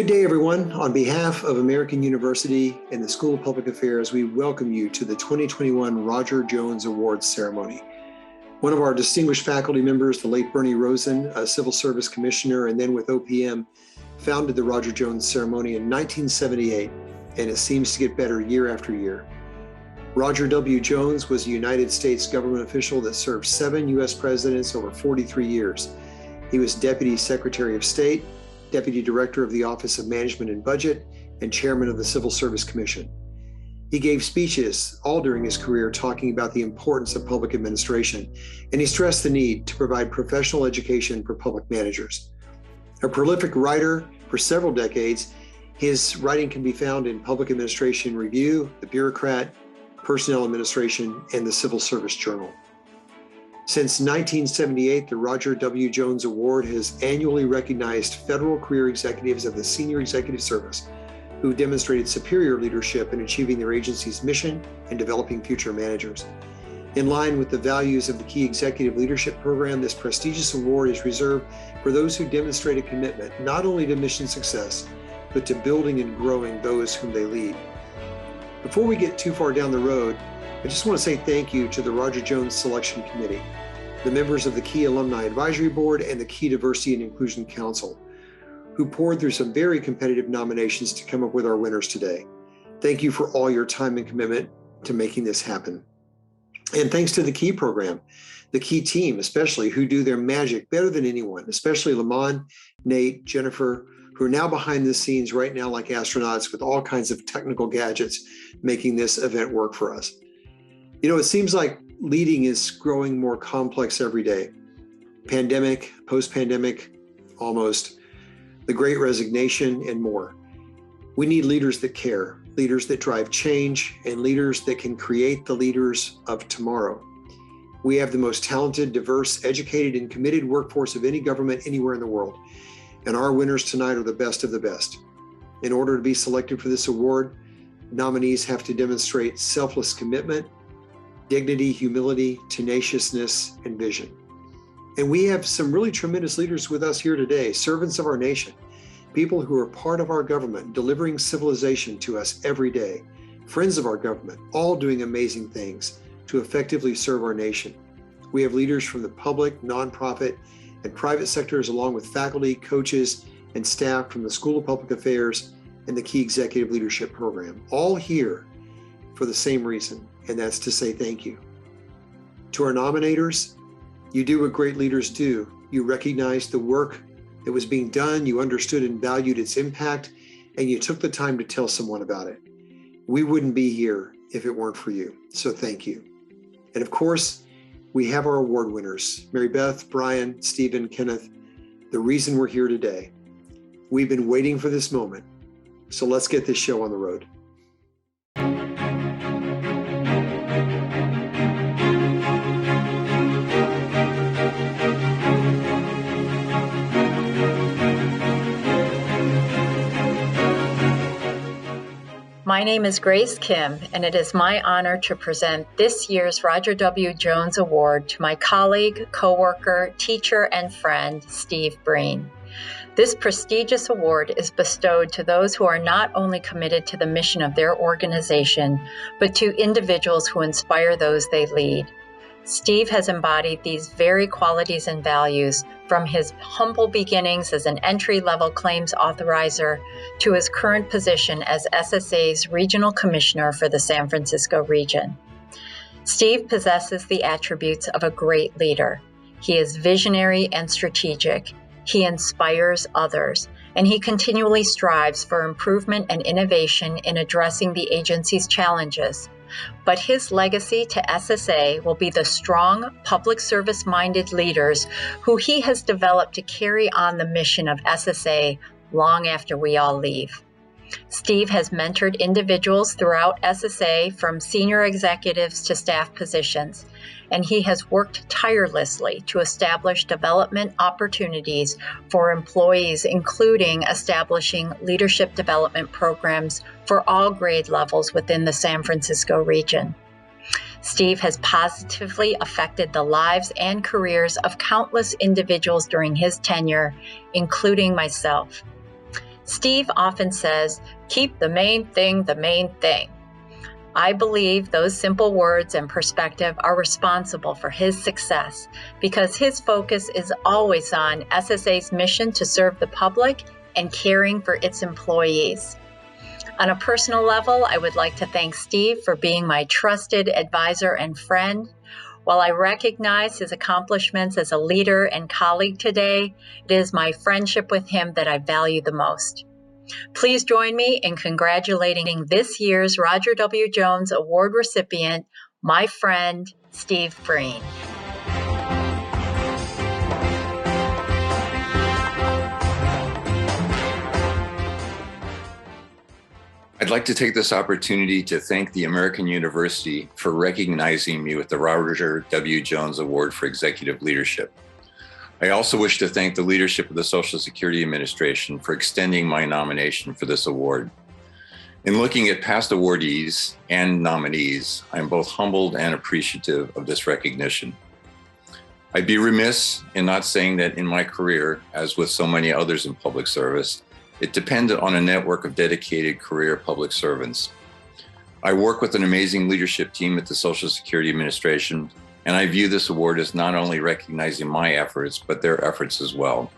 Good day, everyone. On behalf of American University and the School of Public Affairs, we welcome you to the 2021 Roger Jones Awards ceremony. One of our distinguished faculty members, the late Bernie Rosen, a civil service commissioner, and then with OPM, founded the Roger Jones ceremony in 1978, and it seems to get better year after year. Roger W. Jones was a United States government official that served 7 U.S. presidents over 43 years. He was Deputy Secretary of State, Deputy Director of the Office of Management and Budget, and Chairman of the Civil Service Commission. He gave speeches all during his career talking about the importance of public administration, and he stressed the need to provide professional education for public managers. A prolific writer for several decades, his writing can be found in Public Administration Review, The Bureaucrat, Personnel Administration, and the Civil Service Journal. Since 1978, the Roger W. Jones Award has annually recognized federal career executives of the senior executive service who demonstrated superior leadership in achieving their agency's mission and developing future managers. In line with the values of the Key Executive Leadership Program, this prestigious award is reserved for those who demonstrate a commitment not only to mission success, but to building and growing those whom they lead. Before we get too far down the road, I just want to say thank you to the Roger Jones Selection Committee, the members of the Key Alumni Advisory Board, and the Key Diversity and Inclusion Council, who poured through some very competitive nominations to come up with our winners today. Thank you for all your time and commitment to making this happen. And thanks to the Key program, the Key team especially, who do their magic better than anyone, especially Lamont, Nate, Jennifer, who are now behind the scenes right now like astronauts with all kinds of technical gadgets, making this event work for us. You know, it seems like leading is growing more complex every day. Pandemic, post-pandemic, almost, the Great Resignation, and more. We need leaders that care, leaders that drive change, and leaders that can create the leaders of tomorrow. We have the most talented, diverse, educated, and committed workforce of any government anywhere in the world. And our winners tonight are the best of the best. In order to be selected for this award, nominees have to demonstrate selfless commitment, dignity, humility, tenaciousness, and vision. And we have some really tremendous leaders with us here today, servants of our nation, people who are part of our government, delivering civilization to us every day, friends of our government, all doing amazing things to effectively serve our nation. We have leaders from the public, nonprofit, and private sectors, along with faculty, coaches, and staff from the School of Public Affairs and the Key Executive Leadership Program, all here for the same reason, and that's to say thank you. To our nominators, you do what great leaders do. You recognize the work that was being done, you understood and valued its impact, and you took the time to tell someone about it. We wouldn't be here if it weren't for you, so thank you. And of course, we have our award winners, Maribeth, Brian, Stephen, Kenneth, the reason we're here today. We've been waiting for this moment, so let's get this show on the road. My name is Grace Kim, and it is my honor to present this year's Roger W. Jones Award to my colleague, coworker, teacher, and friend, Steve Breen. This prestigious award is bestowed to those who are not only committed to the mission of their organization, but to individuals who inspire those they lead. Steve has embodied these very qualities and values from his humble beginnings as an entry-level claims authorizer to his current position as SSA's Regional Commissioner for the San Francisco region. Steve possesses the attributes of a great leader. He is visionary and strategic. He inspires others, and he continually strives for improvement and innovation in addressing the agency's challenges. But his legacy to SSA will be the strong, public service-minded leaders who he has developed to carry on the mission of SSA long after we all leave. Steve has mentored individuals throughout SSA, from senior executives to staff positions, and he has worked tirelessly to establish development opportunities for employees, including establishing leadership development programs for all grade levels within the San Francisco region. Steve has positively affected the lives and careers of countless individuals during his tenure, including myself. Steve often says, "Keep the main thing the main thing." I believe those simple words and perspective are responsible for his success because his focus is always on SSA's mission to serve the public and caring for its employees. On a personal level, I would like to thank Steve for being my trusted advisor and friend. While I recognize his accomplishments as a leader and colleague today, it is my friendship with him that I value the most. Please join me in congratulating this year's Roger W. Jones Award recipient, my friend, Steve Breen. I'd like to take this opportunity to thank the American University for recognizing me with the Roger W. Jones Award for Executive Leadership. I also wish to thank the leadership of the Social Security Administration for extending my nomination for this award. In looking at past awardees and nominees, I am both humbled and appreciative of this recognition. I'd be remiss in not saying that in my career, as with so many others in public service, it depended on a network of dedicated career public servants. I work with an amazing leadership team at the Social Security Administration, and I view this award as not only recognizing my efforts, but their efforts as well.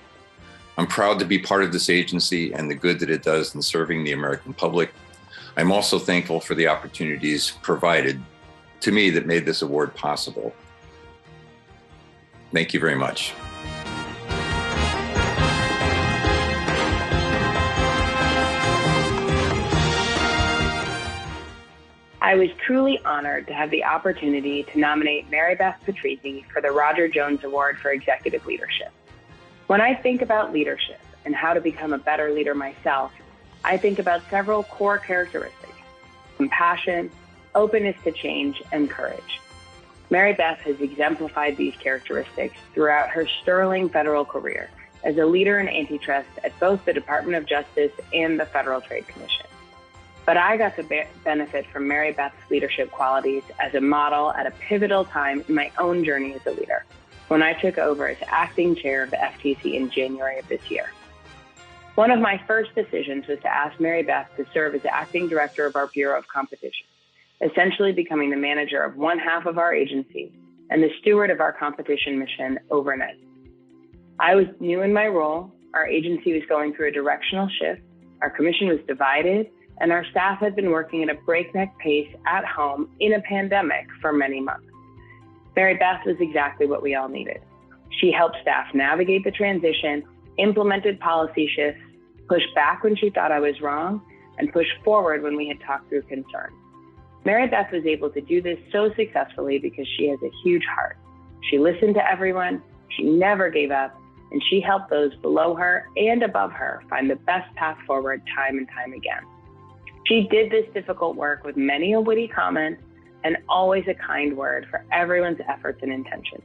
I'm proud to be part of this agency and the good that it does in serving the American public. I'm also thankful for the opportunities provided to me that made this award possible. Thank you very much. I was truly honored to have the opportunity to nominate Maribeth Petrizzi for the Roger Jones Award for Executive Leadership. When I think about leadership and how to become a better leader myself, I think about several core characteristics: compassion, openness to change, and courage. Maribeth has exemplified these characteristics throughout her sterling federal career as a leader in antitrust at both the Department of Justice and the Federal Trade Commission. But I got to benefit from Maribeth's leadership qualities as a model at a pivotal time in my own journey as a leader, when I took over as acting chair of the FTC in January of this year. One of my first decisions was to ask Maribeth to serve as acting director of our Bureau of Competition, essentially becoming the manager of one half of our agency and the steward of our competition mission overnight. I was new in my role, our agency was going through a directional shift, our commission was divided, and our staff had been working at a breakneck pace at home in a pandemic for many months. Maribeth was exactly what we all needed. She helped staff navigate the transition, implemented policy shifts, pushed back when she thought I was wrong, and pushed forward when we had talked through concerns. Maribeth was able to do this so successfully because she has a huge heart. She listened to everyone, she never gave up, and she helped those below her and above her find the best path forward time and time again. She did this difficult work with many a witty comment and always a kind word for everyone's efforts and intentions.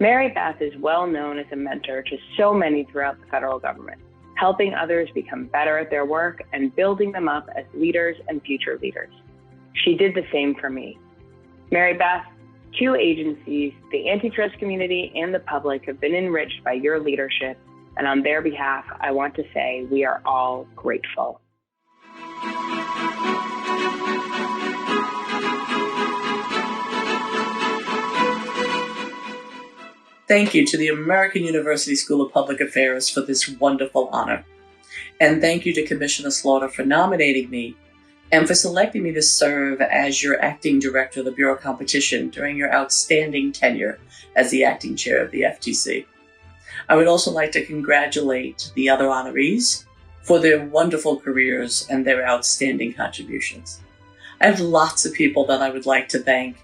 Maribeth is well known as a mentor to so many throughout the federal government, helping others become better at their work and building them up as leaders and future leaders. She did the same for me. Maribeth, two agencies, the antitrust community and the public have been enriched by your leadership, and on their behalf, I want to say we are all grateful. Thank you to the American University School of Public Affairs for this wonderful honor. And thank you to Commissioner Slaughter for nominating me and for selecting me to serve as your acting director of the Bureau of Competition during your outstanding tenure as the acting chair of the FTC. I would also like to congratulate the other honorees for their wonderful careers and their outstanding contributions. I have lots of people that I would like to thank,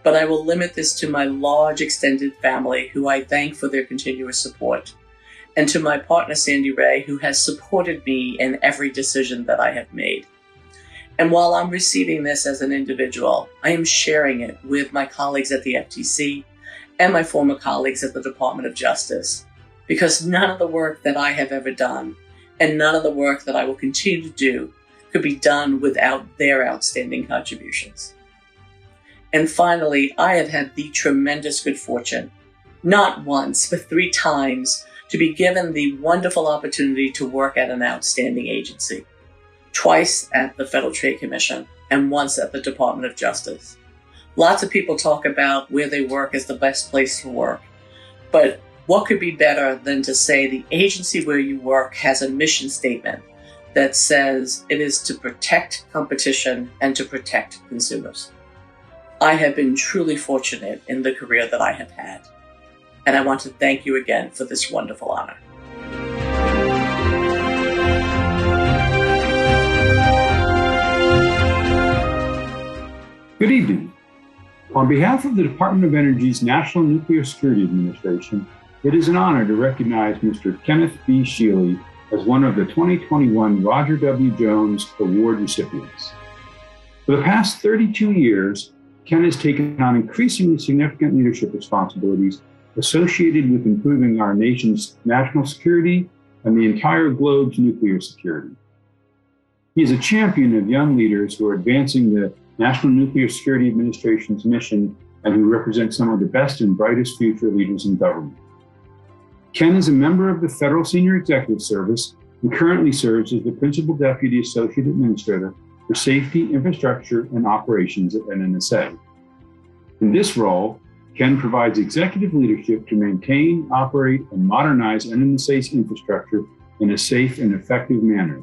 but I will limit this to my large extended family, who I thank for their continuous support, and to my partner Sandy Ray, who has supported me in every decision that I have made. And while I'm receiving this as an individual, I am sharing it with my colleagues at the FTC and my former colleagues at the Department of Justice, because none of the work that I have ever done and none of the work that I will continue to do could be done without their outstanding contributions. And finally, I have had the tremendous good fortune, not once, but 3 times, to be given the wonderful opportunity to work at an outstanding agency, twice at the Federal Trade Commission and once at the Department of Justice. Lots of people talk about where they work as the best place to work, but what could be better than to say the agency where you work has a mission statement that says it is to protect competition and to protect consumers. I have been truly fortunate in the career that I have had, and I want to thank you again for this wonderful honor. Good evening. On behalf of the Department of Energy's National Nuclear Security Administration, it is an honor to recognize Mr. Kenneth B. Shealy as one of the 2021 Roger W. Jones Award recipients. For the past 32 years, Ken has taken on increasingly significant leadership responsibilities associated with improving our nation's national security and the entire globe's nuclear security. He is a champion of young leaders who are advancing the National Nuclear Security Administration's mission and who represent some of the best and brightest future leaders in government. Ken is a member of the Federal Senior Executive Service and currently serves as the Principal Deputy Associate Administrator for Safety, Infrastructure, and Operations at NNSA. In this role, Ken provides executive leadership to maintain, operate, and modernize NNSA's infrastructure in a safe and effective manner.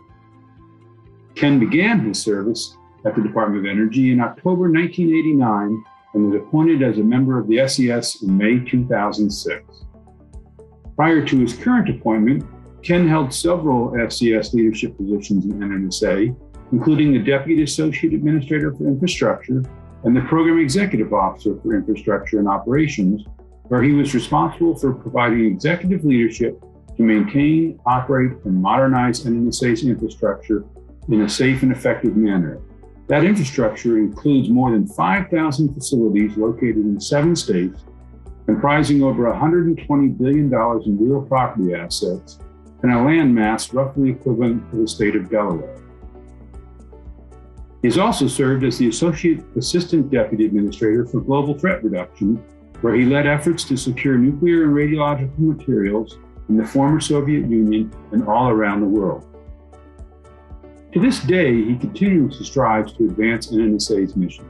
Ken began his service at the Department of Energy in October 1989 and was appointed as a member of the SES in May 2006. Prior to his current appointment, Ken held several SES leadership positions in NNSA, including the Deputy Associate Administrator for Infrastructure and the Program Executive Officer for Infrastructure and Operations, where he was responsible for providing executive leadership to maintain, operate, and modernize NNSA's infrastructure in a safe and effective manner. That infrastructure includes more than 5,000 facilities located in 7 states, comprising over $120 billion in real property assets and a land mass roughly equivalent to the state of Delaware. He has also served as the Associate Assistant Deputy Administrator for Global Threat Reduction, where he led efforts to secure nuclear and radiological materials in the former Soviet Union and all around the world. To this day, he continuously strives to advance NNSA's mission.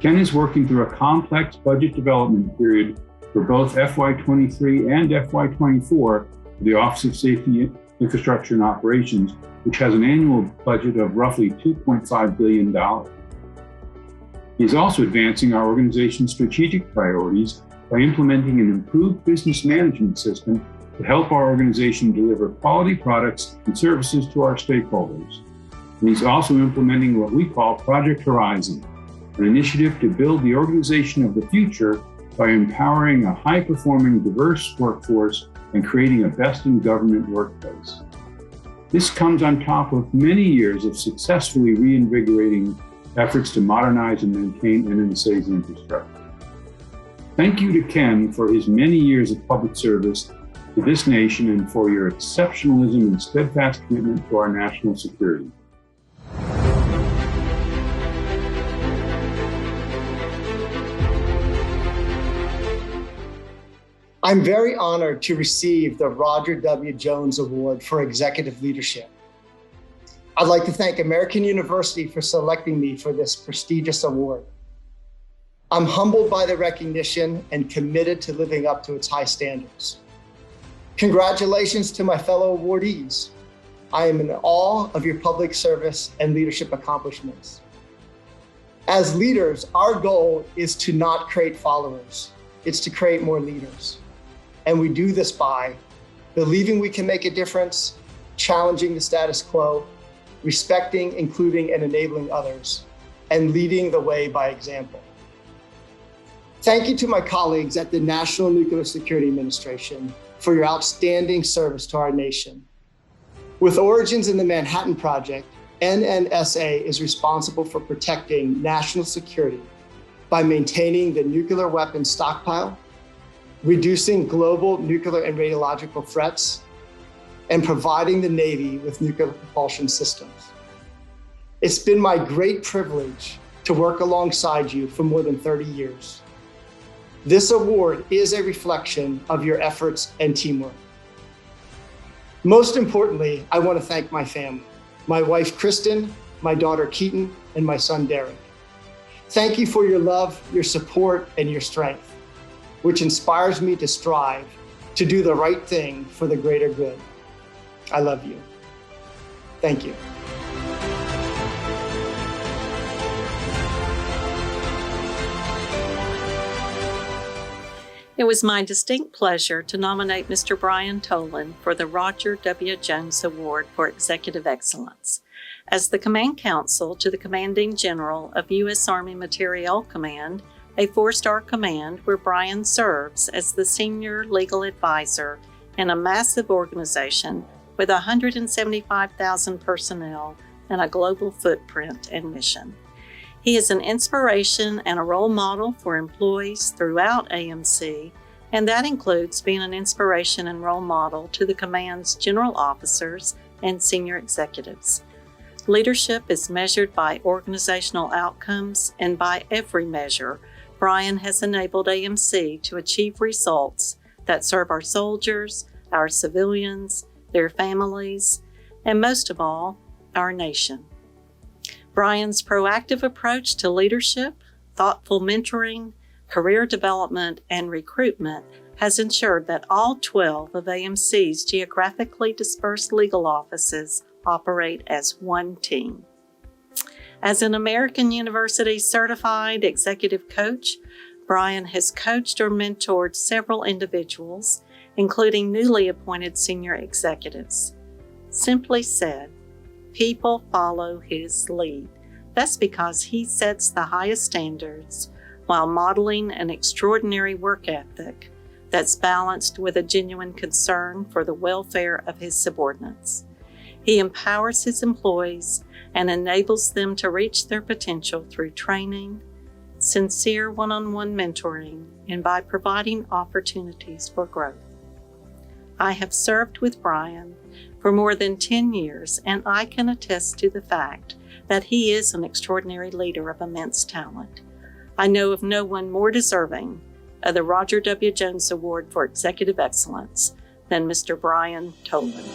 Ken is working through a complex budget development period for both FY23 and FY24 for the Office of Safety, Infrastructure, and Operations, which has an annual budget of roughly $2.5 billion. He is also advancing our organization's strategic priorities by implementing an improved business management system to help our organization deliver quality products and services to our stakeholders. And he's also implementing what we call Project Horizon, an initiative to build the organization of the future by empowering a high-performing, diverse workforce and creating a best-in-government workplace. This comes on top of many years of successfully reinvigorating efforts to modernize and maintain NNSA's infrastructure. Thank you to Ken for his many years of public service to this nation and for your exceptionalism and steadfast commitment to our national security. I'm very honored to receive the Roger W. Jones Award for Executive Leadership. I'd like to thank American University for selecting me for this prestigious award. I'm humbled by the recognition and committed to living up to its high standards. Congratulations to my fellow awardees. I am in awe of your public service and leadership accomplishments. As leaders, our goal is to not create followers, it's to create more leaders. And we do this by believing we can make a difference, challenging the status quo, respecting, including, and enabling others, and leading the way by example. Thank you to my colleagues at the National Nuclear Security Administration for your outstanding service to our nation. With origins in the Manhattan Project, NNSA is responsible for protecting national security by maintaining the nuclear weapons stockpile, reducing global nuclear and radiological threats, and providing the Navy with nuclear propulsion systems. It's been my great privilege to work alongside you for more than 30 years. This award is a reflection of your efforts and teamwork. Most importantly, I want to thank my family, my wife, Kristen, my daughter, Keaton, and my son, Derek. Thank you for your love, your support, and your strength, which inspires me to strive to do the right thing for the greater good. I love you. Thank you. It was my distinct pleasure to nominate Mr. Brian Toland for the Roger W. Jones Award for Executive Excellence. As the Command Counsel to the Commanding General of U.S. Army Materiel Command, a 4-star command where Brian serves as the Senior Legal Advisor in a massive organization with 175,000 personnel and a global footprint and mission. He is an inspiration and a role model for employees throughout AMC, and that includes being an inspiration and role model to the command's general officers and senior executives. Leadership is measured by organizational outcomes, and by every measure, Brian has enabled AMC to achieve results that serve our soldiers, our civilians, their families, and most of all, our nation. Brian's proactive approach to leadership, thoughtful mentoring, career development, and recruitment has ensured that all 12 of AMC's geographically dispersed legal offices operate as one team. As an American University certified executive coach, Brian has coached or mentored several individuals, including newly appointed senior executives. Simply said, people follow his lead. That's because he sets the highest standards while modeling an extraordinary work ethic that's balanced with a genuine concern for the welfare of his subordinates. He empowers his employees and enables them to reach their potential through training, sincere one-on-one mentoring, and by providing opportunities for growth. I have served with Brian for more than 10 years, and I can attest to the fact that he is an extraordinary leader of immense talent. I know of no one more deserving of the Roger W. Jones Award for Executive Excellence than Mr. Brian Toland.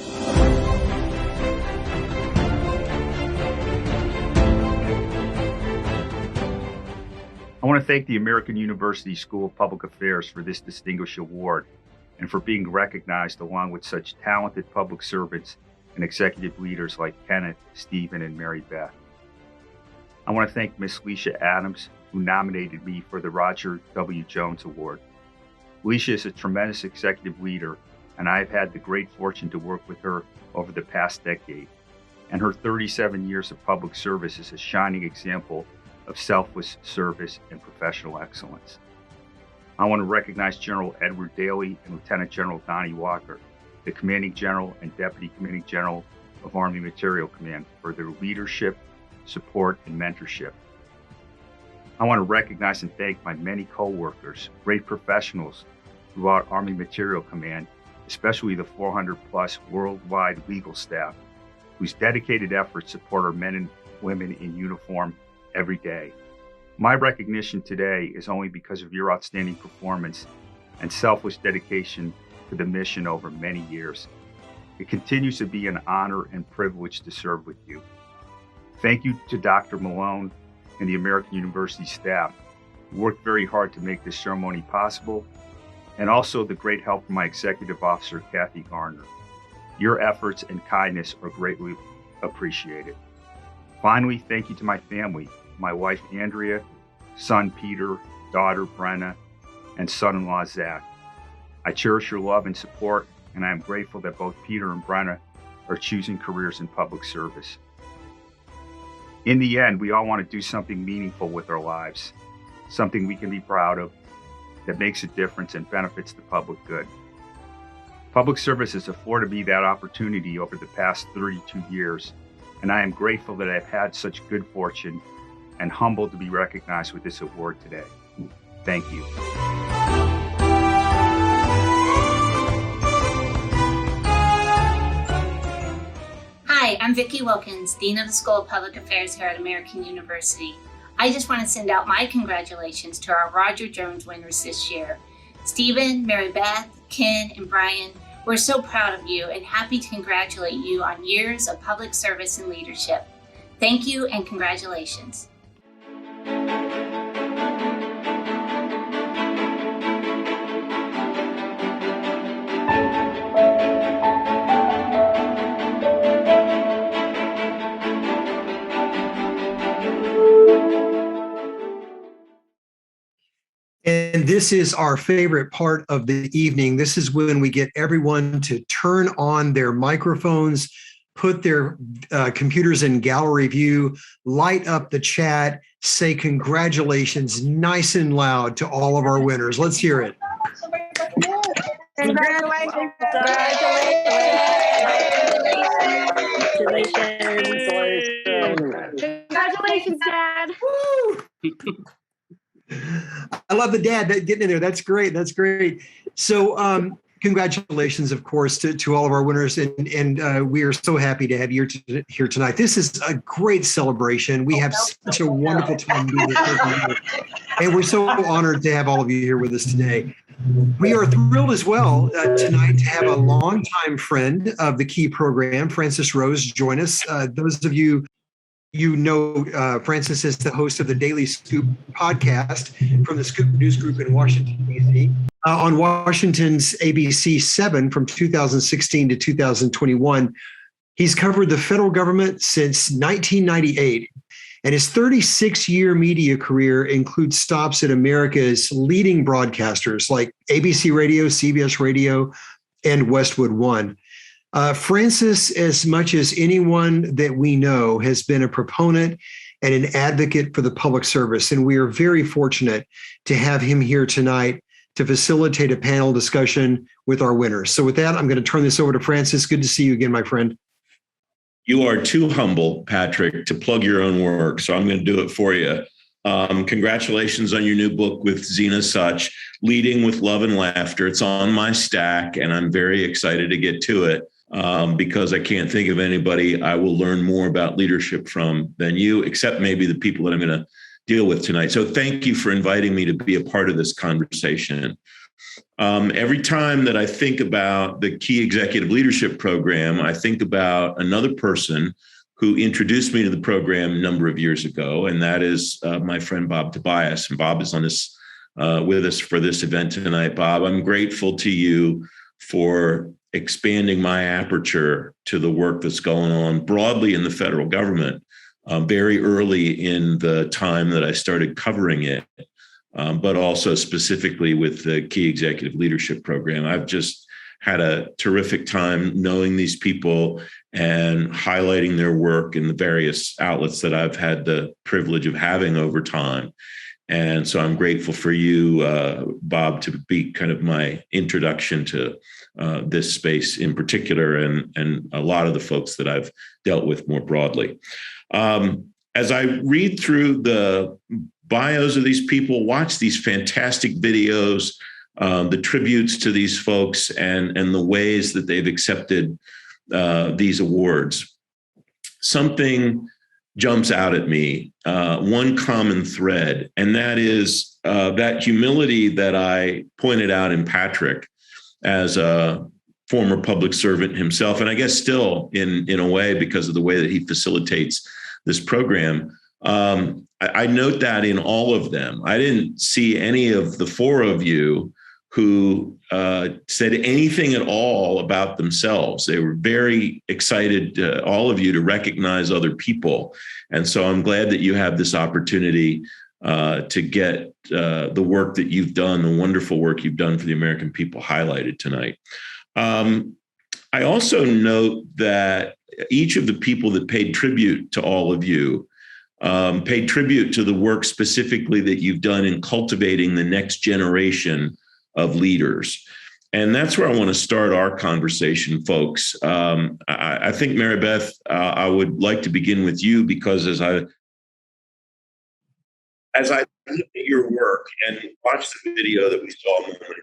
I want to thank the American University School of Public Affairs for this distinguished award and for being recognized along with such talented public servants and executive leaders like Kenneth, Stephen, and Maribeth. I want to thank Ms. Leisha Adams, who nominated me for the Roger W. Jones Award. Leisha is a tremendous executive leader, and I have had the great fortune to work with her over the past decade. And her 37 years of public service is a shining example of selfless service and professional excellence. I want to recognize General Edward Daly and Lieutenant General Donnie Walker, the Commanding General and Deputy Commanding General of Army Materiel Command, for their leadership, support, and mentorship. I want to recognize and thank my many co-workers, great professionals throughout Army Materiel Command, especially the 400-plus worldwide legal staff, whose dedicated efforts support our men and women in uniform every day. My recognition today is only because of your outstanding performance and selfless dedication to the mission over many years. It continues to be an honor and privilege to serve with you. Thank you to Dr. Malone and the American University staff, who worked very hard to make this ceremony possible, and also the great help from my executive officer, Kathy Garner. Your efforts and kindness are greatly appreciated. Finally, thank you to my family, my wife, Andrea, son, Peter, daughter, Brenna, and son-in-law, Zach. I cherish your love and support, and I am grateful that both Peter and Brenna are choosing careers in public service. In the end, we all want to do something meaningful with our lives, something we can be proud of, that makes a difference and benefits the public good. Public service has afforded me that opportunity over the past 32 years, and I am grateful that I've had such good fortune and humbled to be recognized with this award today. Thank you. Hi, I'm Vicki Wilkins, Dean of the School of Public Affairs here at American University. I just want to send out my congratulations to our Roger Jones winners this year. Stephen, Maribeth, Ken, and Brian We're so proud of you and happy to congratulate you on years of public service and leadership. Thank you and congratulations. And this is our favorite part of the evening. This is when we get everyone to turn on their microphones, put their computers in gallery view, light up the chat, say congratulations nice and loud to all of our winners. Let's hear it. Congratulations. Congratulations, Dad. I love the dad getting in there. That's great. That's great. So congratulations, of course, to all of our winners. And we are so happy to have you here tonight. This is a great celebration. We have such a wonderful time doing this. And we're so honored to have all of you here with us today. We are thrilled as well tonight to have a longtime friend of the Key program, Frances Rose, join us. Those of you know Frances is the host of the Daily Scoop podcast from the Scoop News Group in Washington, D.C. On Washington's ABC 7 from 2016 to 2021. He's covered the federal government since 1998, and his 36-year media career includes stops at America's leading broadcasters like ABC Radio, CBS Radio, and Westwood One. Frances, as much as anyone that we know, has been a proponent and an advocate for the public service, and we are very fortunate to have him here tonight to facilitate a panel discussion with our winners. So with that, I'm going to turn this over to Frances. Good to see you again, my friend. You are too humble, Patrick, to plug your own work, so I'm going to do it for you. Congratulations on your new book with Zena Such, Leading with Love and Laughter. It's on my stack, and I'm very excited to get to it because I can't think of anybody I will learn more about leadership from than you, except maybe the people that I'm going to deal with tonight. So thank you for inviting me to be a part of this conversation. Every time that I think about the Key Executive Leadership Program, I think about another person who introduced me to the program a number of years ago, and that is my friend Bob Tobias. And Bob is on this with us for this event tonight. Bob, I'm grateful to you for expanding my aperture to the work that's going on broadly in the federal government very early in the time that I started covering it. But also specifically with the Key Executive Leadership Program. I've just had a terrific time knowing these people and highlighting their work in the various outlets that I've had the privilege of having over time. And so I'm grateful for you, Bob, to be kind of my introduction to this space in particular, and a lot of the folks that I've dealt with more broadly. As I read through the bios of these people, watch these fantastic videos, the tributes to these folks, and the ways that they've accepted these awards. Something jumps out at me, one common thread, and that is that humility that I pointed out in Patrick as a former public servant himself, and I guess still in a way because of the way that he facilitates this program. I note that in all of them. I didn't see any of the four of you who said anything at all about themselves. They were very excited, all of you, to recognize other people. And so I'm glad that you have this opportunity to get the work that you've done, the wonderful work you've done for the American people highlighted tonight. I also note that each of the people that paid tribute to all of you paid tribute to the work specifically that you've done in cultivating the next generation of leaders. And that's where I want to start our conversation, folks. I think, Maribeth, I would like to begin with you because as I look at your work and watch the video that we saw a moment ago,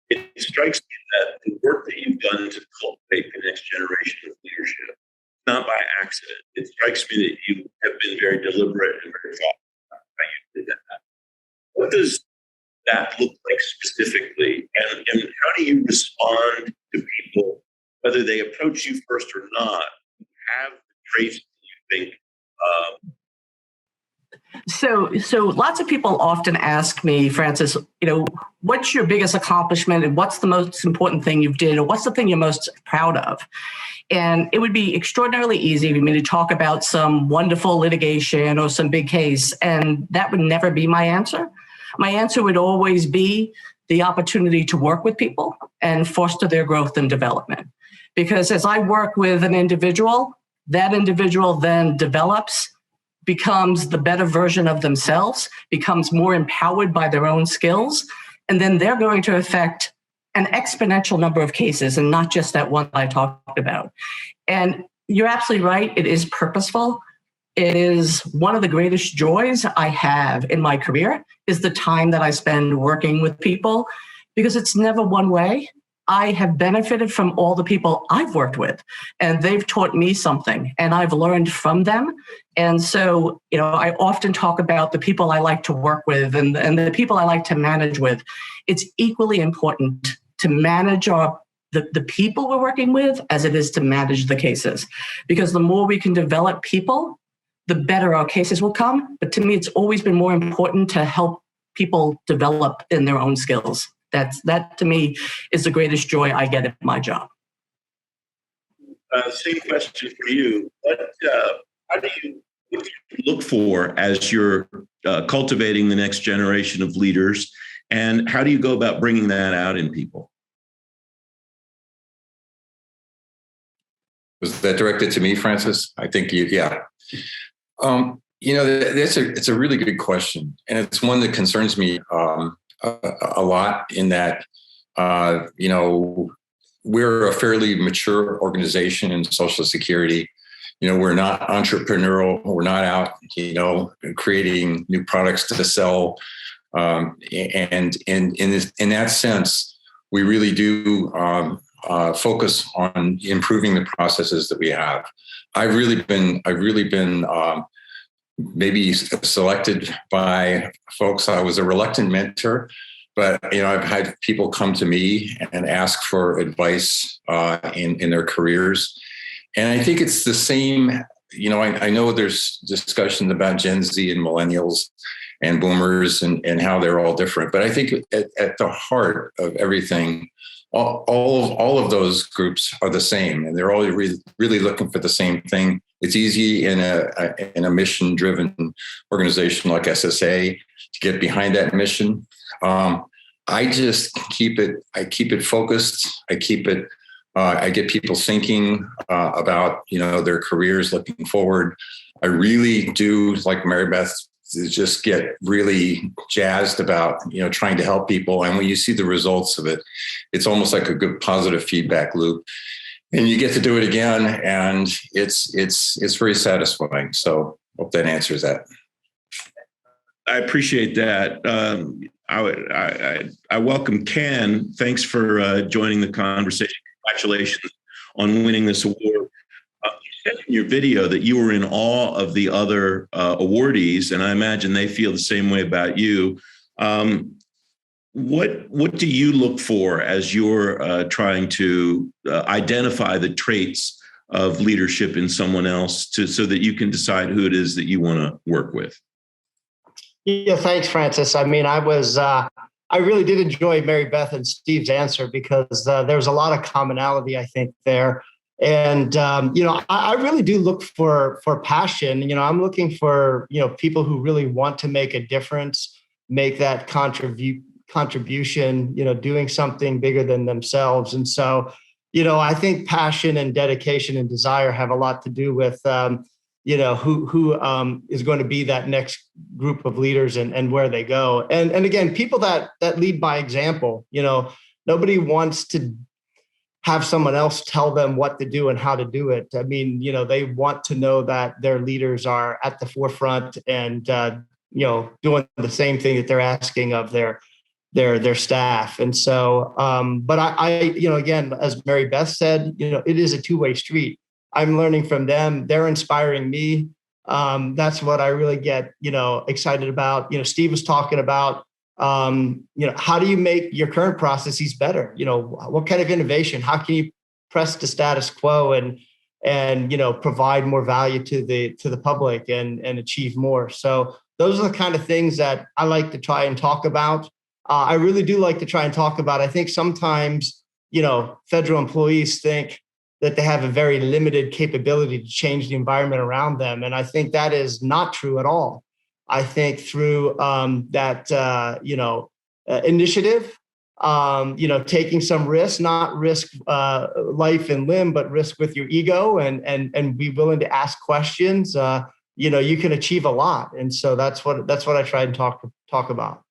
it strikes me that the work that you've done to cultivate the next generation of leadership, not by accident. It strikes me that you have been very deliberate and very thoughtful about how you did that. What does that look like specifically? And how do you respond to people, whether they approach you first or not, who have the traits that you think? So lots of people often ask me, Francis, what's your biggest accomplishment and what's the most important thing you've did or what's the thing you're most proud of? And it would be extraordinarily easy for me to talk about some wonderful litigation or some big case, and that would never be my answer. My answer would always be the opportunity to work with people and foster their growth and development. Because as I work with an individual, that individual then develops, becomes the better version of themselves, becomes more empowered by their own skills, and then they're going to affect an exponential number of cases and not just that one I talked about. And you're absolutely right, it is purposeful. It is one of the greatest joys I have in my career is the time that I spend working with people, because it's never one way. I have benefited from all the people I've worked with, and they've taught me something, and I've learned from them. And so, I often talk about the people I like to work with and the people I like to manage with. It's equally important to manage the people we're working with as it is to manage the cases, because the more we can develop people, the better our cases will come. But to me, it's always been more important to help people develop in their own skills. That to me is the greatest joy I get at my job. Same question for you. What do you look for as you're cultivating the next generation of leaders, and how do you go about bringing that out in people? Was that directed to me, Francis? I think yeah. It's a really good question, and it's one that concerns me a lot in that, we're a fairly mature organization in Social Security. We're not entrepreneurial. We're not out, creating new products to sell. And in that sense, we really do focus on improving the processes that we have. I've really been maybe selected by folks. I was a reluctant mentor, but I've had people come to me and ask for advice in their careers, and I think it's the same. I know there's discussions about Gen Z and millennials and boomers and how they're all different, but I think at the heart of everything, all of those groups are the same, and they're all really looking for the same thing. It's easy in a mission-driven organization like SSA to get behind that mission. I just keep it focused. I get people thinking about their careers, looking forward. I really do, like Maribeth, just get really jazzed about trying to help people. And when you see the results of it, it's almost like a good positive feedback loop. And you get to do it again, and it's very satisfying. So hope that answers that. I appreciate that. I welcome Ken. Thanks for joining the conversation. Congratulations on winning this award. You said in your video that you were in awe of the other awardees, and I imagine they feel the same way about you. What do you look for as you're trying to identify the traits of leadership in someone else so that you can decide who it is that you want to work with? Yeah, thanks, Francis. I mean, I really did enjoy Maribeth and Steve's answer because there's a lot of commonality, I think, there. And, I really do look for passion. I'm looking for, people who really want to make a difference, make that contribution, doing something bigger than themselves. And so, I think passion and dedication and desire have a lot to do with, who is going to be that next group of leaders and where they go. And again, people that lead by example. Nobody wants to have someone else tell them what to do and how to do it. I mean, they want to know that their leaders are at the forefront and, doing the same thing that they're asking of their staff. And so, but I again, as Maribeth said, it is a two-way street. I'm learning from them. They're inspiring me. That's what I really get, excited about. Steve was talking about, How do you make your current processes better? What kind of innovation? How can you press the status quo and provide more value to the public and achieve more? So those are the kind of things that I like to try and talk about. I really do like to try and talk about. I think sometimes, federal employees think that they have a very limited capability to change the environment around them. And I think that is not true at all. I think through initiative, taking some risk, not risk life and limb, but risk with your ego and be willing to ask questions, you can achieve a lot. And so that's what I try and talk about.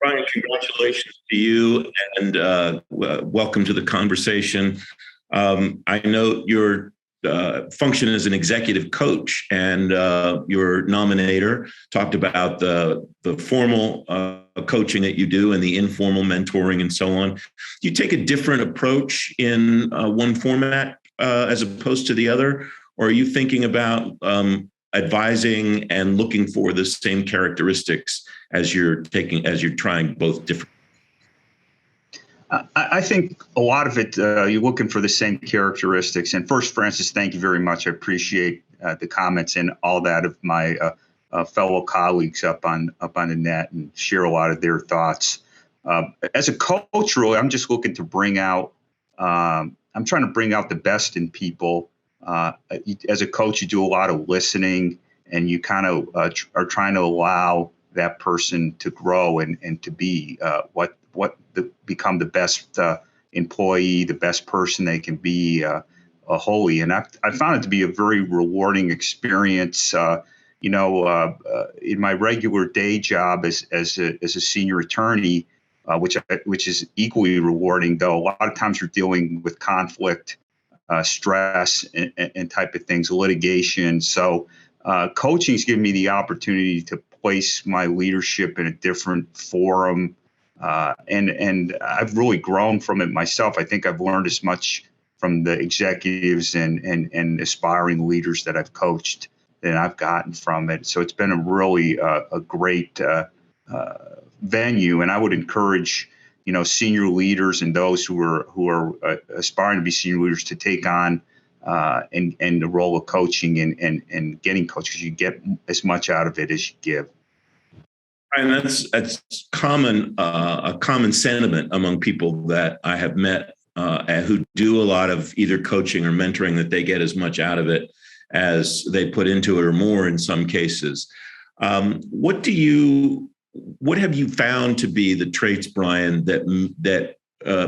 Brian, congratulations to you and welcome to the conversation. I know your function as an executive coach, and your nominator talked about the formal coaching that you do and the informal mentoring and so on. Do you take a different approach in one format as opposed to the other, or are you thinking about advising and looking for the same characteristics as you're trying both different? I think a lot of it, you're looking for the same characteristics. And first, Francis, thank you very much. I appreciate the comments and all that of my fellow colleagues up on the net, and share a lot of their thoughts. As a coach, really, I'm just looking to bring out, I'm trying to bring out the best in people. As a coach, you do a lot of listening, and you kind of are trying to allow that person to grow and to be become the best employee, the best person they can be wholly. And I found it to be a very rewarding experience. In my regular day job as a senior attorney, which is equally rewarding, though a lot of times you're dealing with conflict, stress, and type of things, litigation. So coaching has given me the opportunity to place my leadership in a different forum. And I've really grown from it myself. I think I've learned as much from the executives and aspiring leaders that I've coached than I've gotten from it. So it's been a really a great venue. And I would encourage, senior leaders and those who are aspiring to be senior leaders to take on and the role of coaching and getting coached, because you get as much out of it as you give. And that's common, a common sentiment among people that I have met who do a lot of either coaching or mentoring, that they get as much out of it as they put into it, or more in some cases. What have you found to be the traits, Brian, that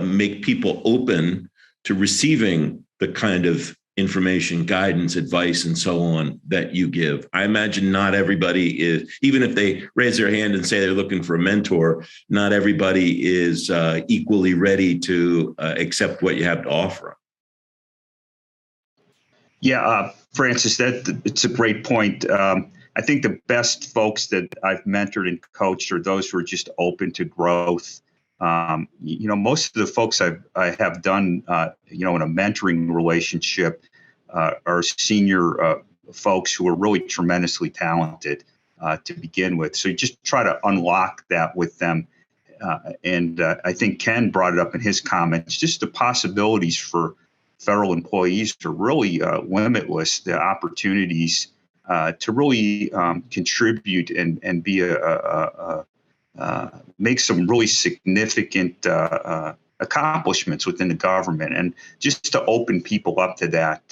make people open to receiving the kind of information, guidance, advice, and so on that you give? I imagine not everybody is, even if they raise their hand and say they're looking for a mentor, not everybody is equally ready to accept what you have to offer. Yeah, Francis, it's a great point. I think the best folks that I've mentored and coached are those who are just open to growth. Most of the folks I have done, in a mentoring relationship are senior folks who are really tremendously talented to begin with. So you just try to unlock that with them. And I think Ken brought it up in his comments, just the possibilities for federal employees are really limitless, the opportunities to really contribute and be make some really significant accomplishments within the government, and just to open people up to that.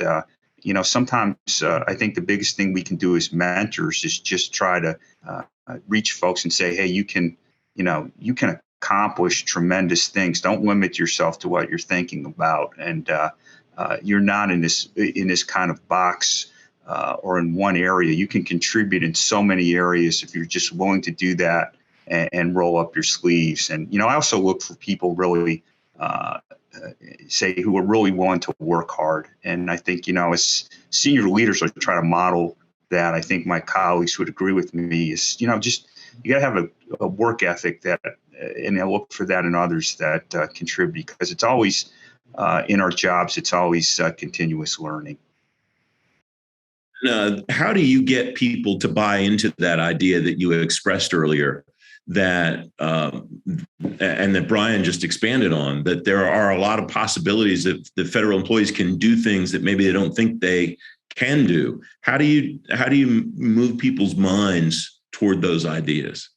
Sometimes I think the biggest thing we can do as mentors is just try to reach folks and say, hey, you can accomplish tremendous things. Don't limit yourself to what you're thinking about. And you're not in this kind of box or in one area. You can contribute in so many areas if you're just willing to do that and roll up your sleeves. And, I also look for people really who are really willing to work hard. And I think, as senior leaders, I try to model that. I think my colleagues would agree with me is, just you got to have a work ethic that, and I look for that in others that contribute, because it's always in our jobs, it's always continuous learning. How do you get people to buy into that idea that you expressed earlier, that and that Brian just expanded on, that there are a lot of possibilities that the federal employees can do things that maybe they don't think they can do. How do you move people's minds toward those ideas?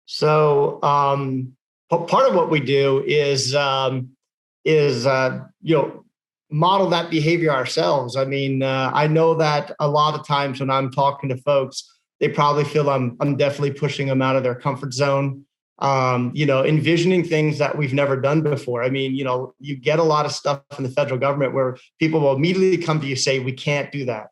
So part of what we do is model that behavior ourselves. I mean, I know that a lot of times when I'm talking to folks, they probably feel I'm definitely pushing them out of their comfort zone. Envisioning things that we've never done before. I mean, you get a lot of stuff in the federal government where people will immediately come to you, say, we can't do that.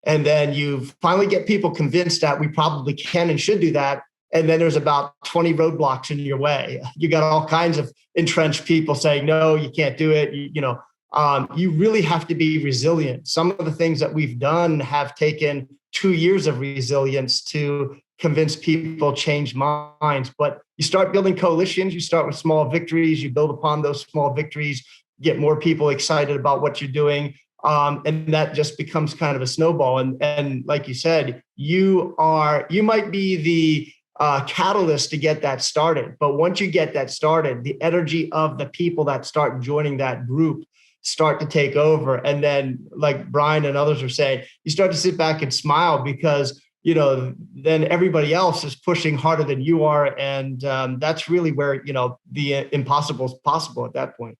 And then you finally get people convinced that we probably can and should do that. And then there's about 20 roadblocks in your way. You got all kinds of entrenched people saying, no, you can't do it. You really have to be resilient. Some of the things that we've done have taken 2 years of resilience to convince people, change minds. But you start building coalitions, you start with small victories, you build upon those small victories, get more people excited about what you're doing. And that just becomes kind of a snowball. And like you said, you might be the catalyst to get that started. But once you get that started, the energy of the people that start joining that group start to take over. And then, like Brian and others are saying, you start to sit back and smile because, then everybody else is pushing harder than you are. And that's really where, the impossible is possible at that point.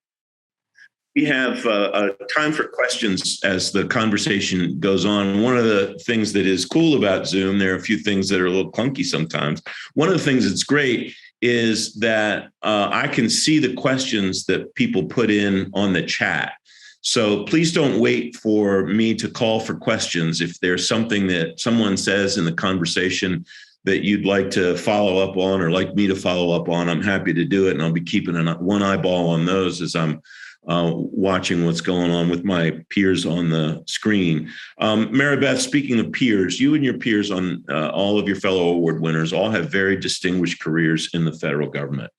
We have time for questions as the conversation goes on. One of the things that is cool about Zoom, there are a few things that are a little clunky sometimes. One of the things that's great is that I can see the questions that people put in on the chat. So please don't wait for me to call for questions. If there's something that someone says in the conversation that you'd like to follow up on or like me to follow up on, I'm happy to do it. And I'll be keeping one eyeball on those as I'm watching what's going on with my peers on the screen. Maribeth, speaking of peers, you and your peers on all of your fellow award winners all have very distinguished careers in the federal government.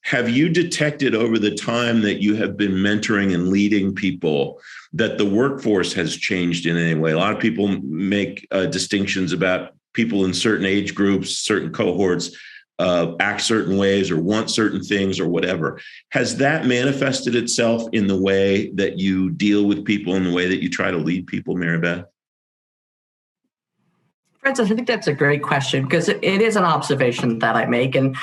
Have you detected over the time that you have been mentoring and leading people that the workforce has changed in any way? A lot of people make distinctions about people in certain age groups, certain cohorts, act certain ways or want certain things or whatever. Has that manifested itself in the way that you deal with people, in the way that you try to lead people, Maribeth? Francis, I think that's a great question because it is an observation that I make. And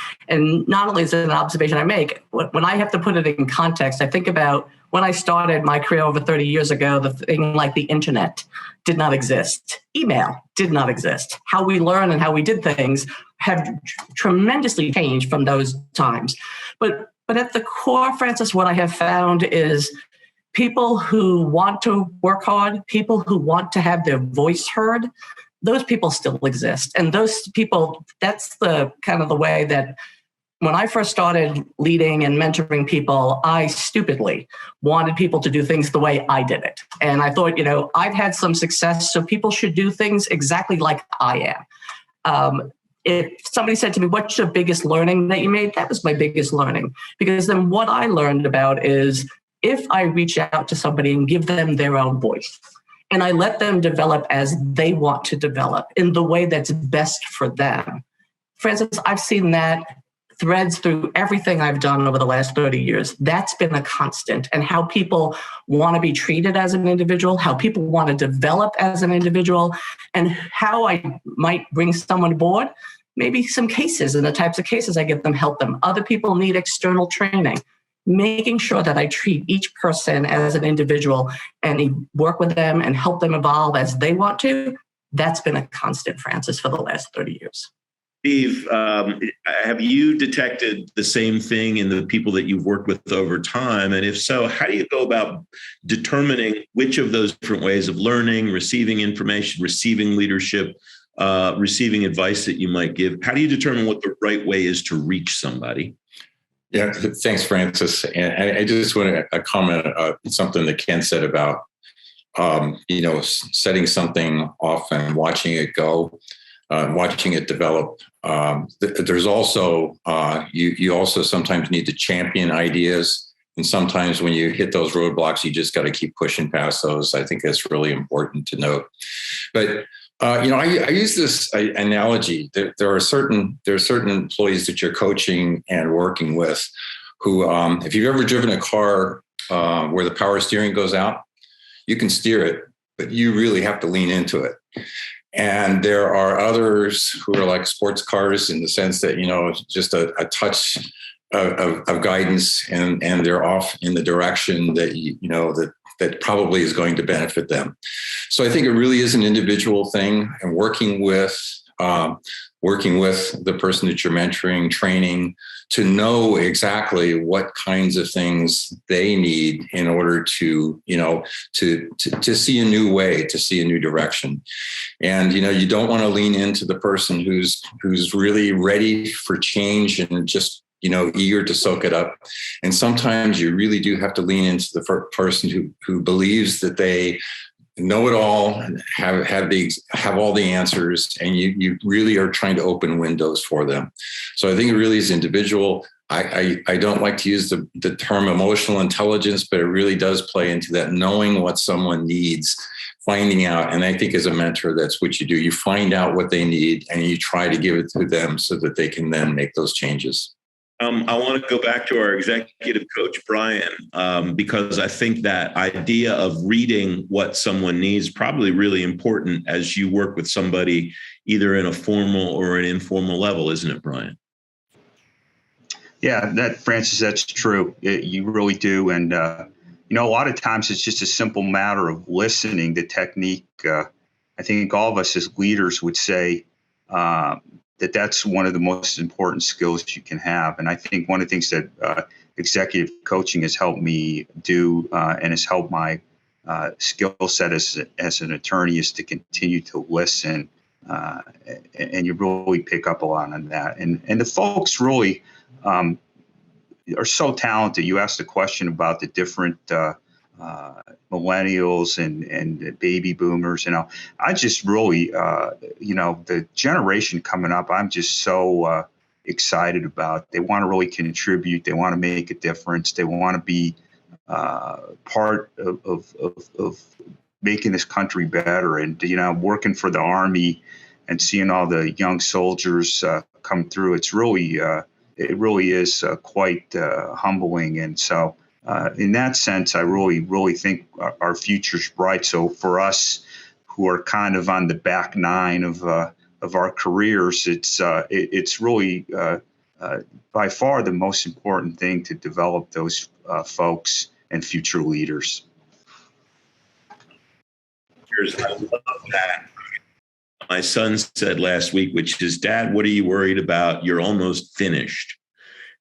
not only is it an observation I make, when I have to put it in context, I think about when I started my career over 30 years ago, the thing like the internet did not exist. Email did not exist. How we learn and how we did things have tremendously changed from those times. But at the core, Francis, what I have found is people who want to work hard, people who want to have their voice heard, those people still exist. And those people, that's the kind of the way that when I first started leading and mentoring people, I stupidly wanted people to do things the way I did it. And I thought, I've had some success, so people should do things exactly like I am. If somebody said to me, what's your biggest learning that you made? That was my biggest learning. Because then what I learned about is if I reach out to somebody and give them their own voice, and I let them develop as they want to develop in the way that's best for them. Francis, I've seen that threads through everything I've done over the last 30 years. That's been a constant. And how people want to be treated as an individual, how people want to develop as an individual, and how I might bring someone aboard, maybe some cases and the types of cases I give them, help them. Other people need external training. Making sure that I treat each person as an individual and work with them and help them evolve as they want to, that's been a constant, Francis, for the last 30 years. Steve, have you detected the same thing in the people that you've worked with over time? And if so, how do you go about determining which of those different ways of learning, receiving information, receiving leadership, receiving advice that you might give? How do you determine what the right way is to reach somebody? Yeah, thanks, Francis. And I just want to comment on something that Ken said about, setting something off and watching it go, watching it develop. There's also, you also sometimes need to champion ideas. And sometimes when you hit those roadblocks, you just got to keep pushing past those. I think that's really important to note. But I use this analogy. There are certain employees that you're coaching and working with who, if you've ever driven a car where the power steering goes out, you can steer it, but you really have to lean into it. And there are others who are like sports cars in the sense that, just a touch of guidance and they're off in the direction that that probably is going to benefit them. So I think it really is an individual thing, and working with the person that you're mentoring, training, to know exactly what kinds of things they need in order to see a new way, to see a new direction. And, you don't want to lean into the person who's really ready for change and just, eager to soak it up. And sometimes you really do have to lean into the person who believes that they know it all, have all the answers, and you really are trying to open windows for them. So I think it really is individual. I don't like to use the term emotional intelligence, but it really does play into that, knowing what someone needs, finding out. And I think as a mentor, that's what you do. You find out what they need and you try to give it to them so that they can then make those changes. I want to go back to our executive coach, Brian, because I think that idea of reading what someone needs is probably really important as you work with somebody, either in a formal or an informal level, isn't it, Brian? Yeah, Francis, that's true. You really do. And, a lot of times it's just a simple matter of listening. The technique, I think all of us as leaders would say, that's one of the most important skills you can have. And I think one of the things that executive coaching has helped me do and has helped my skill set as an attorney is to continue to listen. And you really pick up a lot on that. And the folks really are so talented. You asked a question about the different millennials and baby boomers, I just really, the generation coming up, I'm just so excited about. They want to really contribute. They want to make a difference. They want to be part of making this country better. And, working for the Army and seeing all the young soldiers come through, it's really, it really is quite humbling. And so, in that sense, I really think our future's bright. So for us who are kind of on the back nine of our careers, it's really by far the most important thing to develop those folks and future leaders. I love that. My son said last week, which is, Dad, what are you worried about? You're almost finished.